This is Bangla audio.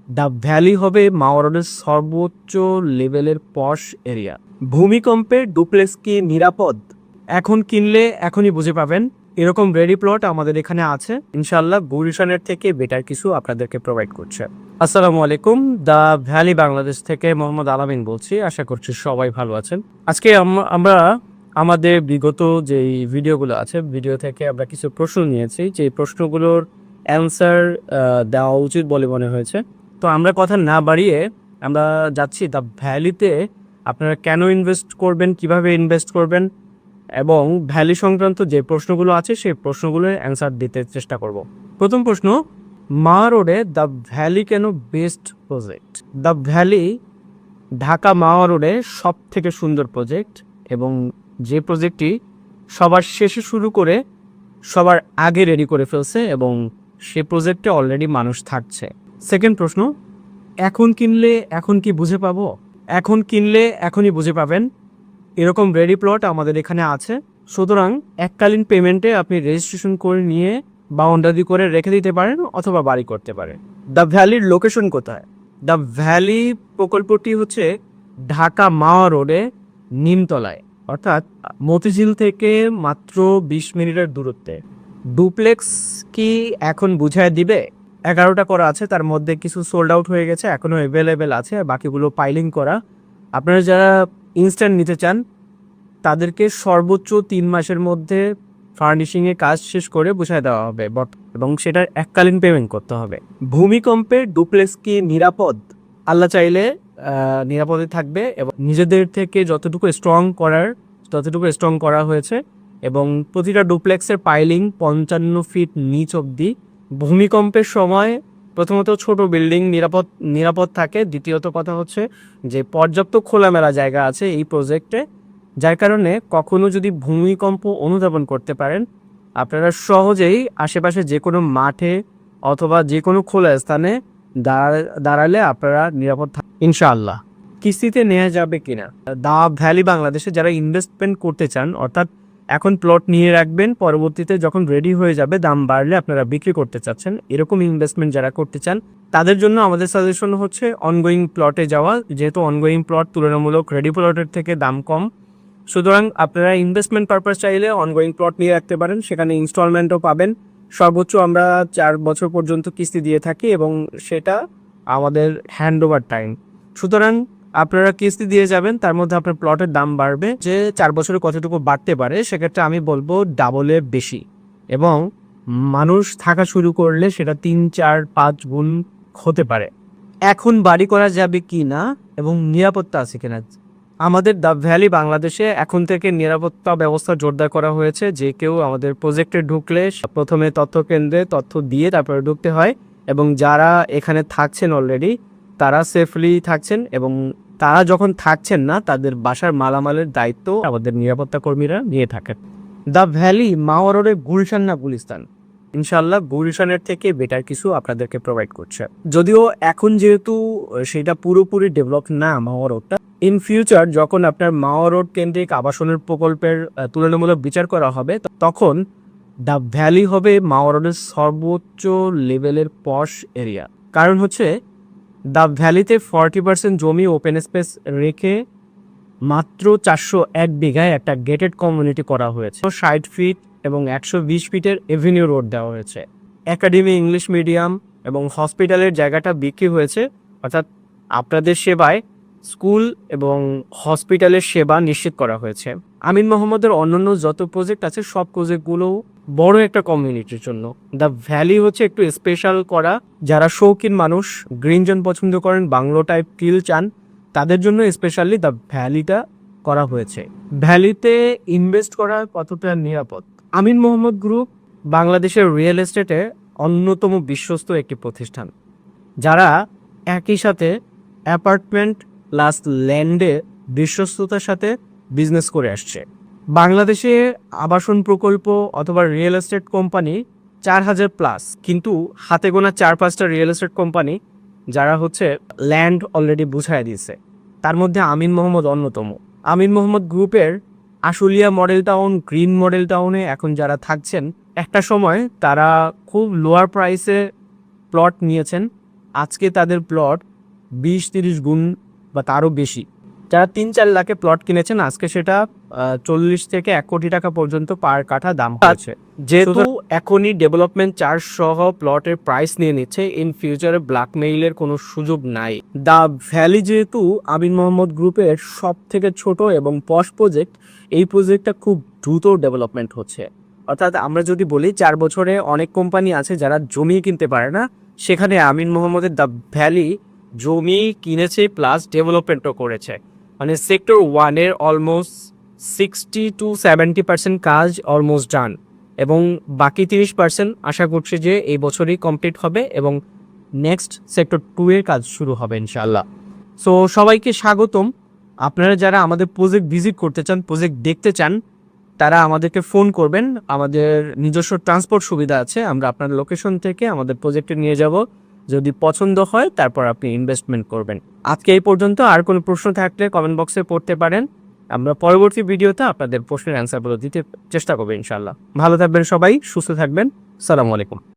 দ্য ভ্যালি হবে মাওয়া রোডের সর্বোচ্চ লেভেলের পশ এরিয়া। ভূমিকম্পে ডুপ্লেক্স কি নিরাপদ? এখন কিনলে এখনই বুঝে পাবেন। এরকম রেডি প্লট আমাদের এখানে আছে, ইনশাল্লাহ গুলশানের থেকে বেটার কিছু আপনাদেরকে প্রোভাইড করছে। আসসালামু আলাইকুম, দ্য ভ্যালি বাংলাদেশ থেকে মোহাম্মদ আলামিন বলছি। আশা করছি সবাই ভালো আছেন। আজকে আমরা আমাদের বিগত যেই ভিডিওগুলো আছে, ভিডিও থেকে আমরা কিছু প্রশ্ন নিয়েছি, যে প্রশ্নগুলোর অ্যান্সার দেওয়া উচিত বলে মনে হয়েছে। তো আমরা কথা না বাড়িয়ে আমরা যাচ্ছি দ্য ভ্যালিতে আপনারা কেন ইনভেস্ট করবেন, কিভাবে ইনভেস্ট করবেন, এবং ভ্যালি সংক্রান্ত যে প্রশ্নগুলো আছে সেই প্রশ্নগুলোর অ্যান্সার দিতে চেষ্টা করব। প্রথম প্রশ্ন, মা রোডে দ্য ভ্যালি কেন best project? The valley Dhaka Mawa রোডে সব থেকে সুন্দর প্রজেক্ট, এবং যে প্রজেক্টটি সবার শেষে শুরু করে সবার আগে রেডি করে ফেলছে, এবং সে প্রজেক্টে অলরেডি মানুষ থাকছে। সেকেন্ড প্রশ্ন, এখন কিনলে এখন কি বুঝে পাবো? এখন কিনলে এখনই বুঝে পাবেন। এরকম রেডি প্লট আমাদের এখানে আছে, সুতরাং এককালীন পেমেন্টে আপনি রেজিস্ট্রেশন করে নিয়ে বাউন্ডারি করে রেখে দিতে পারেন অথবা বাড়ি করতে পারেন। দ্য ভ্যালির লোকেশন কোথায়? দ্য ভ্যালি প্রকল্পটি হচ্ছে ঢাকা মাওয়া রোডে নিমতলায়, অর্থাৎ মতিঝিল থেকে মাত্র 20 মিনিটের দূরত্বে। ডুপ্লেক্স কি এখন বুঝায় দিবে? 11টা করা আছে, তার মধ্যে কিছু সোল্ড আউট হয়ে গেছে, এখনও অ্যাভেলেবেল আছে, আর বাকিগুলো পাইলিং করা। আপনারা যারা ইনস্ট্যান্ট নিতে চান তাদেরকে সর্বোচ্চ 3 মাসের মধ্যে ফার্নিশিংয়ের কাজ শেষ করে বুঝায় দেওয়া হবে, এবং সেটার এককালীন পেমেন্ট করতে হবে। ভূমিকম্পে ডুপ্লেক্স কি নিরাপদ? আল্লাহ চাইলে নিরাপদে থাকবে, এবং নিজেদের থেকে যতটুকু স্ট্রং করা হয়েছে, এবং প্রতিটা ডুপ্লেক্সের পাইলিং 55 ফিট নিচ অবধি। ভূমিকম্পের সময় প্রথমত ছোট বিল্ডিং নিরাপদ থাকে, দ্বিতীয়ত কথা হচ্ছে যে পর্যাপ্ত খোলামেলা জায়গা আছে এই প্রজেক্টে, যার কারণে কখনো যদি ভূমিকম্প অনুধাবন করতে পারেন, আপনারা সহজেই আশেপাশে যে কোনো মাঠে অথবা যে কোনো খোলা স্থানে দাঁড়ালে আপনারা নিরাপদ ইনশাআল্লাহ। কিস্তিতে নেওয়া যাবে কিনা? দা ভ্যালি বাংলাদেশে যারা ইনভেস্টমেন্ট করতে চান, অর্থাৎ এখন প্লট নিয়ে রাখবেন, পরবর্তীতে যখন রেডি হয়ে যাবে দাম বাড়লে আপনারা বিক্রি করতে চাচ্ছেন, এরকম ইনভেস্টমেন্ট যারা করতে চান তাদের জন্য আমাদের সাজেশন হচ্ছে অনগোয়িং প্লটে যাওয়া, যেহেতু অনগোয়িং প্লট তুলনামূলক রেডি প্লটের থেকে দাম কম। সুতরাং আপনারা ইনভেস্টমেন্ট পারপাস চাইলে অনগোয়িং প্লট নিয়ে রাখতে পারেন, সেখানে ইনস্টলমেন্টও পাবেন। সর্বোচ্চ আমরা 4 বছর পর্যন্ত কিস্তি দিয়ে থাকি, এবং সেটা আমাদের হ্যান্ড ওভার টাইম। সুতরাং আপনারা কিস্তি দিয়ে যাবেন, তার মধ্যে আপনার প্লটের দাম বাড়বে, যে 4 বছরে কতটুকু বাড়তে পারে সেক্ষেত্রে আমি বলবো ডাবলের বেশি, এবং মানুষ থাকা শুরু করলে সেটা 3, 4, 5 গুণ হতে পারে। এখন বাড়ি করা যাবে কি না এবং নিরাপত্তা আছে কিনা? আমাদের দ্য ভ্যালি বাংলাদেশে এখন থেকে নিরাপত্তা ব্যবস্থা জোরদার করা হয়েছে। যে কেউ আমাদের প্রজেক্টে ঢুকলে প্রথমে তথ্য কেন্দ্রে তথ্য দিয়ে তারপরে ঢুকতে হয়, এবং যারা এখানে থাকছেন অলরেডি তারা সেফলি থাকছেন, এবং তারা যখন থাকছেন না তাদের বাসার মালামালের দায়িত্ব আমাদের নিরাপত্তা কর্মীরা নিয়ে থাকেন। দ্য ভ্যালি মাওয়া রোডে গুলশান না গুলিস্তান? ইনশাল্লাহ গুলশানের থেকে বেটার কিছু আপনাদেরকে প্রোভাইড করছে, যদিও এখন যেহেতু সেটা পুরোপুরি ডেভেলপ না মাওয়া রোডটা। ইন ফিউচার যখন আপনার মাওয়া রোড কেন্দ্রিক আবাসনের প্রকল্পের তুলনামূলক বিচার করা হবে, তখন দ্য ভ্যালি হবে মাওয়া রোডের সর্বোচ্চ লেভেলের পশ এরিয়া। কারণ হচ্ছে দ্য ভ্যালিতে 40% জমি ওপেন স্পেস রেখে মাত্র 401 বিঘায় একটা গেটেড কমিউনিটি করা হয়েছে। 60 ফিট এবং 120 ফিটের এভিনিউ রোড দেওয়া হয়েছে। একাডেমি, ইংলিশ মিডিয়াম এবং হসপিটালের জায়গাটা বিক্রি হয়েছে, অর্থাৎ আপনাদের সেবায় স্কুল এবং হসপিটালের সেবা নিশ্চিত করা হয়েছে। আমিন মোহাম্মদের অন্যান্য যত প্রজেক্ট আছে সব প্রজেক্টগুলো বড় একটা কমিউনিটির জন্য। দ্য ভ্যালি হচ্ছে একটু স্পেশাল করা, যারা শৌখিন মানুষ, গ্রিন জোন পছন্দ করেন, বাংলো টাইপ ফিল চান, তাদের জন্য স্পেশালি দ্য ভ্যালিটা করা হয়েছে। ভ্যালিতে ইনভেস্ট করা কতটা নিরাপদ? আমিন মোহাম্মদ গ্রুপ বাংলাদেশের রিয়েল এস্টেটে অন্যতম বিশ্বস্ত একটি প্রতিষ্ঠান, যারা একই সাথে অ্যাপার্টমেন্ট প্লাস ল্যান্ডে বিশ্বস্ততার সাথে বিজনেস করে আসছে। বাংলাদেশে আবাসন প্রকল্প অথবা রিয়েল এস্টেট কোম্পানি 4000 প্লাস, কিন্তু হাতে গোনা 4-5টা রিয়েল এস্টেট কোম্পানি যারা হচ্ছে ল্যান্ড অলরেডি বুঝায় দিয়েছে, তার মধ্যে আমিন মোহাম্মদ অন্যতম। আমিন মোহাম্মদ গ্রুপের Ashulia model town, green model টাউনে এখন যারা থাকছেন, একটা সময় তারা খুব লোয়ার প্রাইসে প্লট নিয়েছেন, আজকে তাদের প্লট 20-30 গুণ বা তারও বেশি। যারা 3-4 লাখে প্লট কিনেছেন আজকে সেটা 40 থেকে 1 কোটি টাকা পর্যন্ত পার কাঠা দাম হয়েছে। যেহেতু এখনই ডেভেলপমেন্ট চার্জ সহ প্লটের প্রাইস নিয়ে নিচ্ছে, ইন ফিউচারে ব্ল্যাকমেইলের কোনো সুযোগ নাই। দ্য ভ্যালি যেহেতু আমিন মোহাম্মদ গ্রুপের সব থেকে ছোট এবং পশ প্রজেক্ট, এই প্রজেক্টটা খুব দ্রুত ডেভেলপমেন্ট হচ্ছে। অর্থাৎ আমরা যদি বলি 4 বছরে অনেক কোম্পানি আছে যারা জমি কিনতে পারে না, সেখানে আমিন মোহাম্মদের দ্য ভ্যালি জমি কিনেছে প্লাস ডেভেলপমেন্টও করেছে। মানে সেক্টর 1-এর অলমোস্ট 60-70% কাজ অলমোস্ট ডান, এবং বাকি 30% আশা করছি যে এই বছরই কমপ্লিট হবে এবং নেক্সট সেক্টর 2-এর কাজ শুরু হবে ইনশাআল্লাহ। সো সবাইকে স্বাগতম। আপনারা যারা আমাদের প্রজেক্ট ভিজিট করতে চান, প্রজেক্ট দেখতে চান, তারা আমাদেরকে ফোন করবেন। আমাদের নিজস্ব ট্রান্সপোর্ট সুবিধা আছে, আমরা আপনার লোকেশন থেকে আমাদের প্রজেক্টে নিয়ে যাব। যদি পছন্দ হয় তারপর আপনি ইনভেস্টমেন্ট করবেন। আজকে এই পর্যন্ত। আর কোনো প্রশ্ন থাকলে কমেন্ট বক্সে পড়তে পারেন, আমরা পরবর্তী ভিডিওতে আপনাদের প্রশ্নের অ্যান্সারগুলো দিতে চেষ্টা করবো ইনশাআল্লাহ। ভালো থাকবেন সবাই, সুস্থ থাকবেন। আসসালামু আলাইকুম।